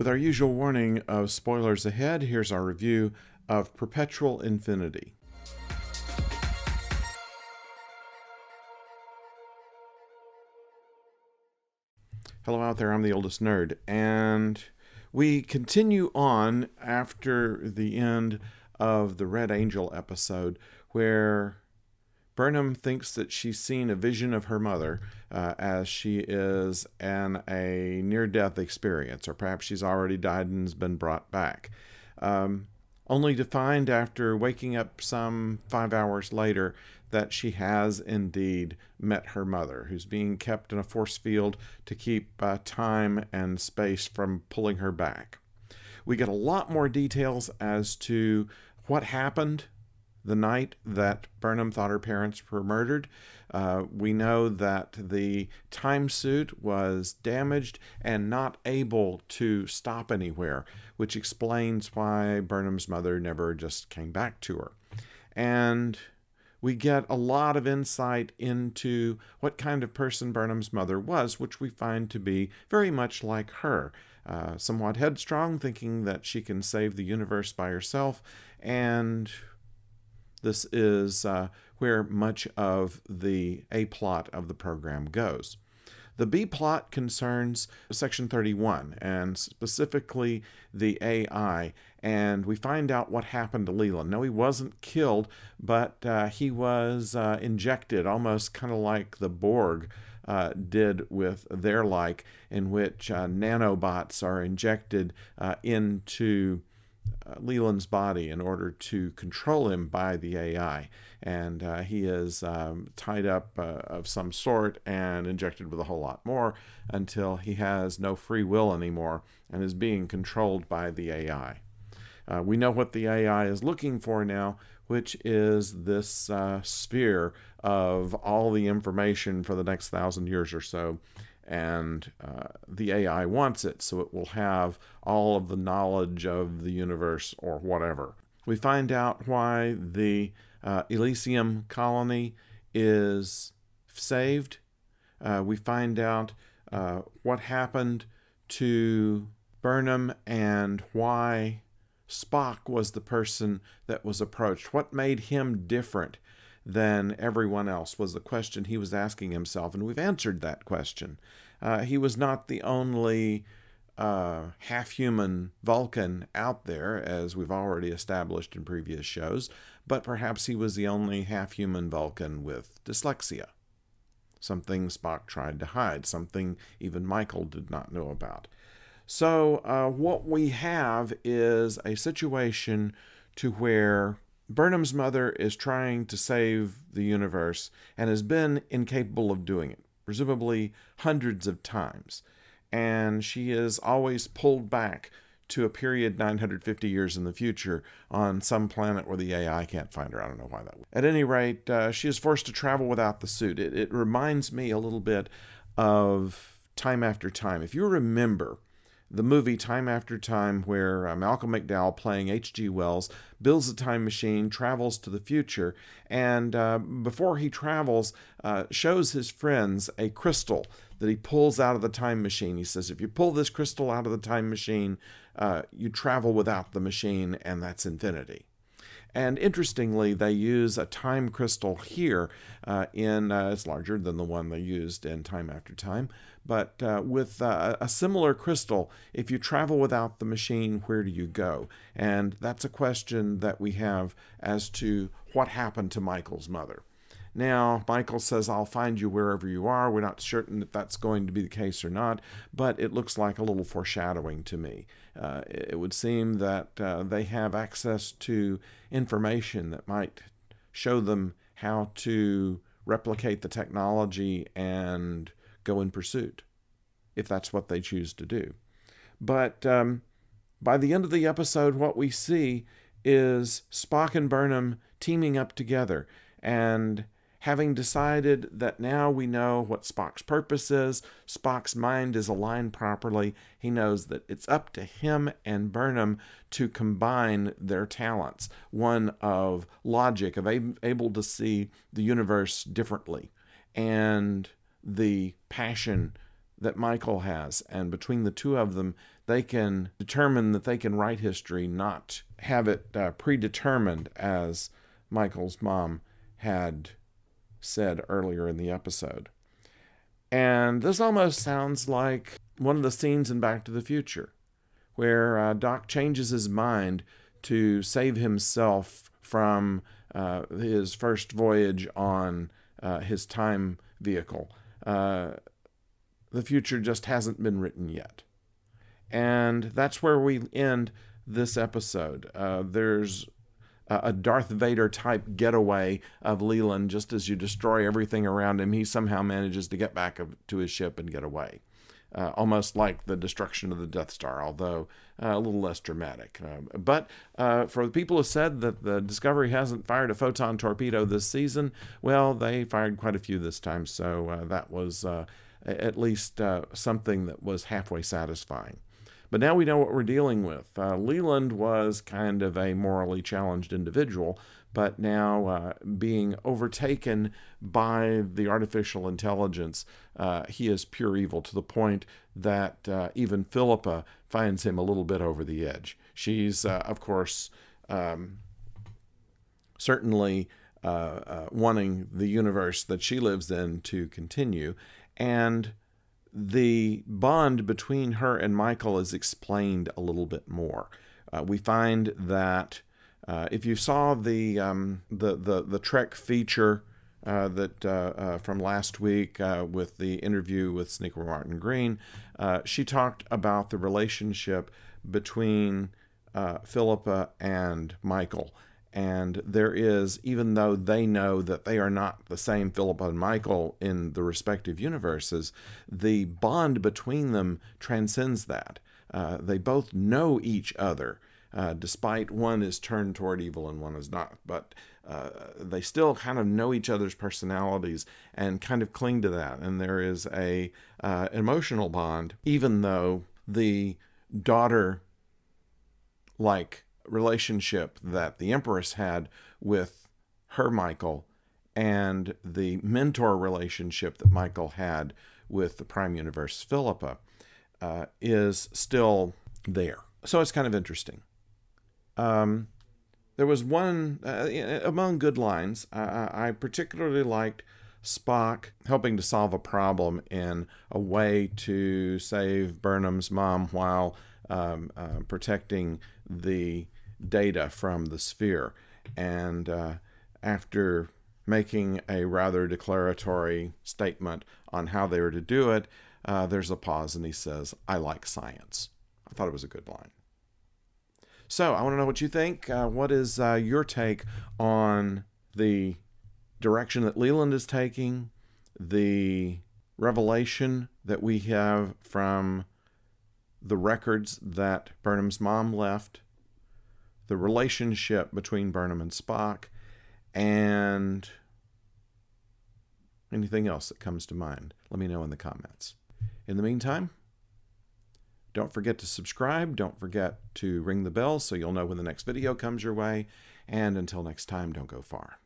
With our usual warning of spoilers ahead, here's our review of Perpetual Infinity. Hello out there, I'm the oldest nerd, and we continue on after the end of the Red Angel episode where Burnham thinks that she's seen a vision of her mother as she is in a near-death experience, or perhaps she's already died and has been brought back. Only to find after waking up some 5 hours later that she has indeed met her mother, who's being kept in a force field to keep time and space from pulling her back. We get a lot more details as to what happened the night that Burnham thought her parents were murdered. We know that the time suit was damaged and not able to stop anywhere, which explains why Burnham's mother never just came back to her. And we get a lot of insight into what kind of person Burnham's mother was, which we find to be very much like her. Somewhat headstrong, thinking that she can save the universe by herself, and this is where much of the A plot of the program goes. The B plot concerns Section 31, and specifically the AI, and we find out what happened to Leland. No, he wasn't killed, but he was injected, almost kind of like the Borg did with their like, in which nanobots are injected into Leland's body in order to control him by the AI, and he is tied up of some sort and injected with a whole lot more until he has no free will anymore and is being controlled by the AI. We know what the AI is looking for now, which is this sphere of all the information for the next 1,000 years or so. And the AI wants it, so it will have all of the knowledge of the universe or whatever. We find out why the Elysium colony is saved. We find out what happened to Burnham and why Spock was the person that was approached. What made him different than everyone else was the question he was asking himself, and we've answered that question. He was not the only half-human Vulcan out there, as we've already established in previous shows, but perhaps he was the only half-human Vulcan with dyslexia. Something Spock tried to hide, something even Michael did not know about. So what we have is a situation to where Burnham's mother is trying to save the universe and has been incapable of doing it, presumably hundreds of times. And she is always pulled back to a period 950 years in the future on some planet where the AI can't find her. I don't know why that would. At any rate, she is forced to travel without the suit. It reminds me a little bit of Time After Time. If you remember the movie Time After Time, where Malcolm McDowell, playing H.G. Wells, builds a time machine, travels to the future, and before he travels, shows his friends a crystal that he pulls out of the time machine. He says, if you pull this crystal out of the time machine, you travel without the machine, and that's infinity. And interestingly, they use a time crystal here it's larger than the one they used in Time After Time, but with a similar crystal, if you travel without the machine, where do you go? And that's a question that we have as to what happened to Michael's mother. Now, Michael says, I'll find you wherever you are. We're not certain that that's going to be the case or not, but it looks like a little foreshadowing to me. It would seem that they have access to information that might show them how to replicate the technology and go in pursuit, if that's what they choose to do. But by the end of the episode, what we see is Spock and Burnham teaming up together, and having decided that now we know what Spock's purpose is, Spock's mind is aligned properly, he knows that it's up to him and Burnham to combine their talents, one of logic, of able to see the universe differently, and the passion that Michael has. And between the two of them, they can determine that they can write history, not have it predetermined, as Michael's mom had said earlier in the episode. And this almost sounds like one of the scenes in Back to the Future, where Doc changes his mind to save himself from his first voyage on his time vehicle. The future just hasn't been written yet. And that's where we end this episode. There's a Darth Vader type getaway of Leland. Just as you destroy everything around him, he somehow manages to get back to his ship and get away. Almost like the destruction of the Death Star, although a little less dramatic. But for the people who said that the Discovery hasn't fired a photon torpedo this season, well, they fired quite a few this time, so that was at least something that was halfway satisfying. But now we know what we're dealing with. Leland was kind of a morally challenged individual, but now being overtaken by the artificial intelligence, he is pure evil, to the point that even Philippa finds him a little bit over the edge. She's, of course, certainly wanting the universe that she lives in to continue, and the bond between her and Michael is explained a little bit more. We find that if you saw the Trek feature that from last week with the interview with Sneaker Martin Green, she talked about the relationship between Philippa and Michael. And there is, even though they know that they are not the same Philippa and Michael in the respective universes, the bond between them transcends that. They both know each other, despite one is turned toward evil and one is not. But they still kind of know each other's personalities and kind of cling to that. And there is a emotional bond, even though the daughter-like relationship that the Empress had with her Michael and the mentor relationship that Michael had with the Prime Universe Philippa is still there. So it's kind of interesting. There was one, among good lines, I particularly liked Spock helping to solve a problem in a way to save Burnham's mom while protecting the data from the sphere. And after making a rather declaratory statement on how they were to do it, there's a pause and he says, "I like science." I thought it was a good line. So I want to know what you think. What is your take on the direction that Leland is taking, the revelation that we have from the records that Burnham's mom left, the relationship between Burnham and Spock, and anything else that comes to mind? Let me know in the comments. In the meantime, don't forget to subscribe. Don't forget to ring the bell so you'll know when the next video comes your way. And until next time, don't go far.